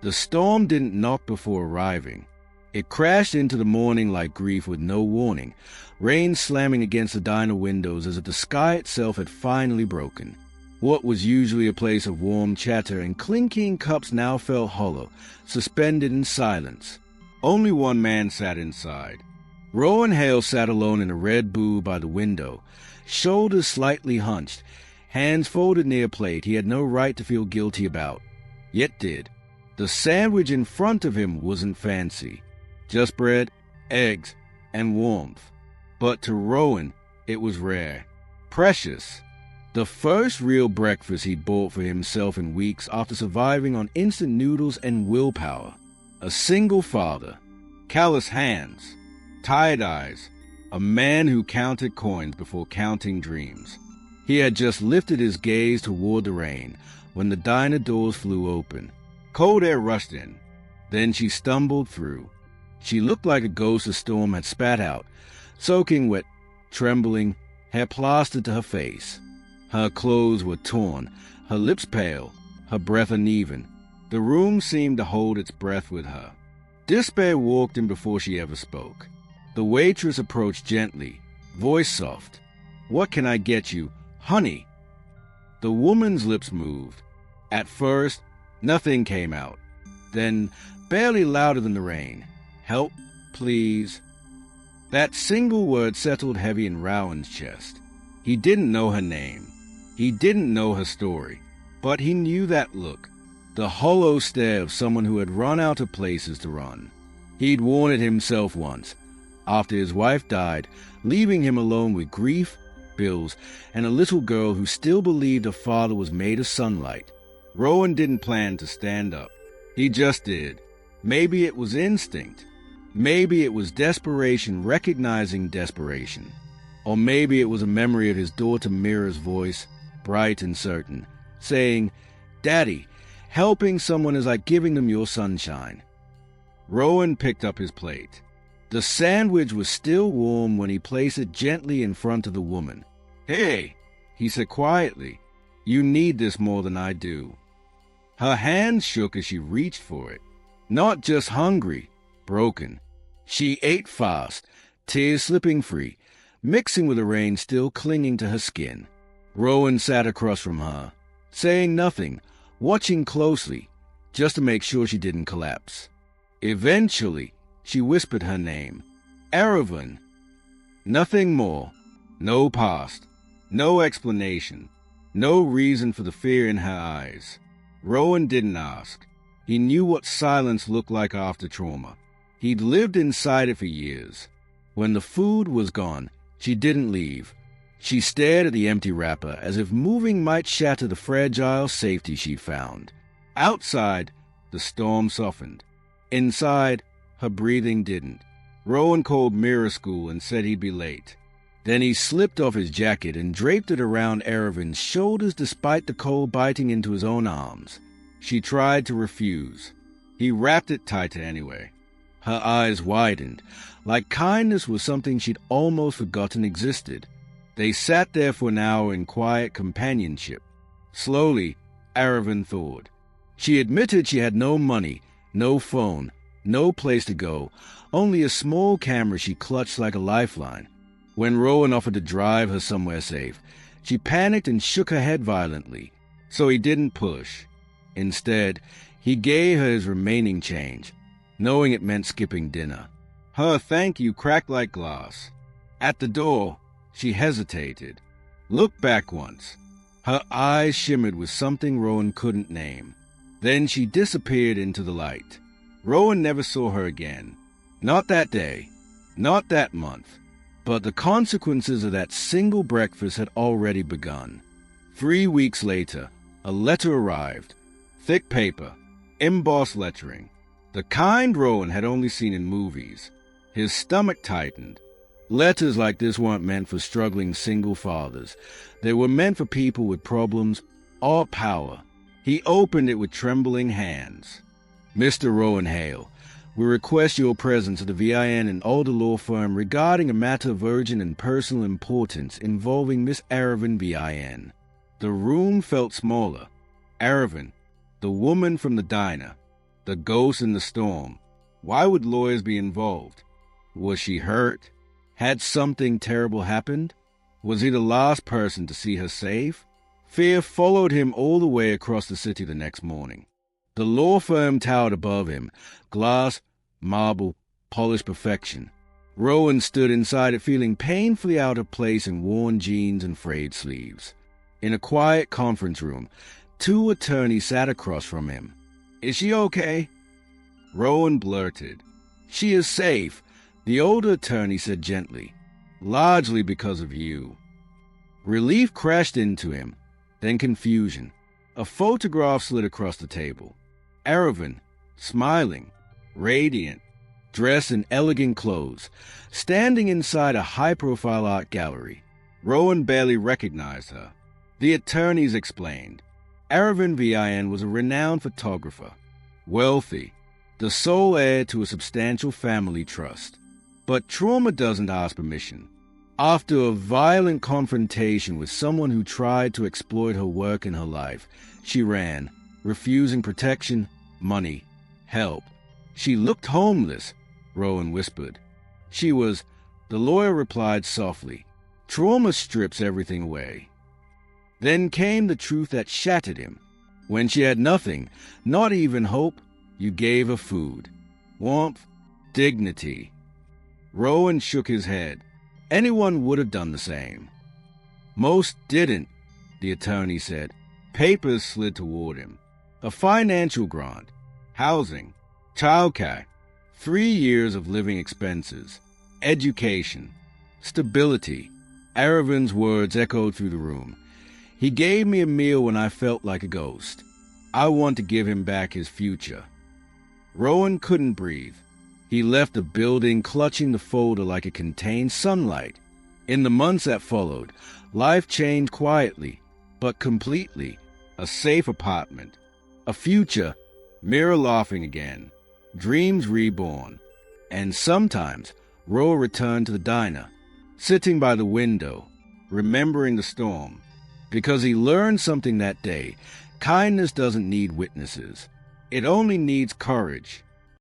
The storm didn't knock before arriving. It crashed into the morning like grief with no warning, rain slamming against the diner windows as if the sky itself had finally broken. What was usually a place of warm chatter and clinking cups now felt hollow, suspended in silence. Only one man sat inside. Rowan Hail sat alone in a red booth by the window, shoulders slightly hunched, hands folded near a plate he had no right to feel guilty about, yet did. The sandwich in front of him wasn't fancy. Just bread, eggs, and warmth. But to Rowan, it was rare. Precious. The first real breakfast he'd bought for himself in weeks after surviving on instant noodles and willpower. A single father. Callous hands. Tired eyes. A man who counted coins before counting dreams. He had just lifted his gaze toward the rain when the diner doors flew open. Cold air rushed in. Then she stumbled through. She looked like a ghost the storm had spat out, soaking wet, trembling, hair plastered to her face. Her clothes were torn, her lips pale, her breath uneven. The room seemed to hold its breath with her. Despair walked in before she ever spoke. The waitress approached gently, voice soft. "What can I get you? Honey." The woman's lips moved. At first, nothing came out. Then, barely louder than the rain, "Help, please." That single word settled heavy in Rowan's chest. He didn't know her name. He didn't know her story. But he knew that look, the hollow stare of someone who had run out of places to run. He'd worn it himself once, after his wife died, leaving him alone with grief, bills, and a little girl who still believed her father was made of sunlight. Rowan didn't plan to stand up. He just did. Maybe it was instinct. Maybe it was desperation recognizing desperation. Or maybe it was a memory of his daughter Mira's voice, bright and certain, saying, "Daddy, helping someone is like giving them your sunshine." Rowan picked up his plate. The sandwich was still warm when he placed it gently in front of the woman. "Hey," he said quietly, "you need this more than I do." Her hand shook as she reached for it. Not just hungry, broken. She ate fast, tears slipping free, mixing with the rain still clinging to her skin. Rowan sat across from her, saying nothing, watching closely, just to make sure she didn't collapse. Eventually, she whispered her name. Araven. Nothing more. No past. No explanation. No reason for the fear in her eyes. Rowan didn't ask. He knew what silence looked like after trauma. He'd lived inside it for years. When the food was gone, she didn't leave. She stared at the empty wrapper as if moving might shatter the fragile safety she found. Outside, the storm softened. Inside, her breathing didn't. Rowan called Mirror School and said he'd be late. Then he slipped off his jacket and draped it around Araven's shoulders despite the cold biting into his own arms. She tried to refuse. He wrapped it tighter anyway. Her eyes widened, like kindness was something she'd almost forgotten existed. They sat there for an hour in quiet companionship. Slowly, Araven thawed. She admitted she had no money, no phone, no place to go, only a small camera she clutched like a lifeline. When Rowan offered to drive her somewhere safe, she panicked and shook her head violently, so he didn't push. Instead, he gave her his remaining change, knowing it meant skipping dinner. Her thank you cracked like glass. At the door, she hesitated, looked back once. Her eyes shimmered with something Rowan couldn't name. Then she disappeared into the light. Rowan never saw her again. Not that day, not that month. But the consequences of that single breakfast had already begun. 3 weeks later, a letter arrived. Thick paper, embossed lettering. The kind Rowan had only seen in movies. His stomach tightened. Letters like this weren't meant for struggling single fathers. They were meant for people with problems or power. He opened it with trembling hands. "Mr. Rowan Hail, we request your presence at the VIN and Alder Law Firm regarding a matter of urgent and personal importance involving Miss Araven VIN." The room felt smaller. Araven, the woman from the diner. The ghost in the storm. Why would lawyers be involved? Was she hurt? Had something terrible happened? Was he the last person to see her safe? Fear followed him all the way across the city the next morning. The law firm towered above him, glass, marble, polished perfection. Rowan stood inside it feeling painfully out of place in worn jeans and frayed sleeves. In a quiet conference room, 2 attorneys sat across from him. "Is she okay?" Rowan blurted. "She is safe," the older attorney said gently. "Largely because of you." Relief crashed into him, then confusion. A photograph slid across the table. Araven, smiling, radiant, dressed in elegant clothes, standing inside a high-profile art gallery. Rowan barely recognized her. The attorneys explained. Araven VIN was a renowned photographer, wealthy, the sole heir to a substantial family trust. But trauma doesn't ask permission. After a violent confrontation with someone who tried to exploit her work and her life, she ran, refusing protection, money, help. "She looked homeless," Rowan whispered. "She was," the lawyer replied softly. "Trauma strips everything away." Then came the truth that shattered him. When she had nothing, not even hope, you gave her food, warmth, dignity. Rowan shook his head. Anyone would have done the same. "Most didn't," the attorney said. Papers slid toward him. A financial grant, housing, childcare, 3 years of living expenses, education, stability. Araven's words echoed through the room. "He gave me a meal when I felt like a ghost. I want to give him back his future." Rowan couldn't breathe. He left the building clutching the folder like it contained sunlight. In the months that followed, life changed quietly, but completely. A safe apartment, a future, Mira laughing again, dreams reborn. And sometimes, Rowan returned to the diner, sitting by the window, remembering the storm. Because he learned something that day. Kindness doesn't need witnesses. It only needs courage.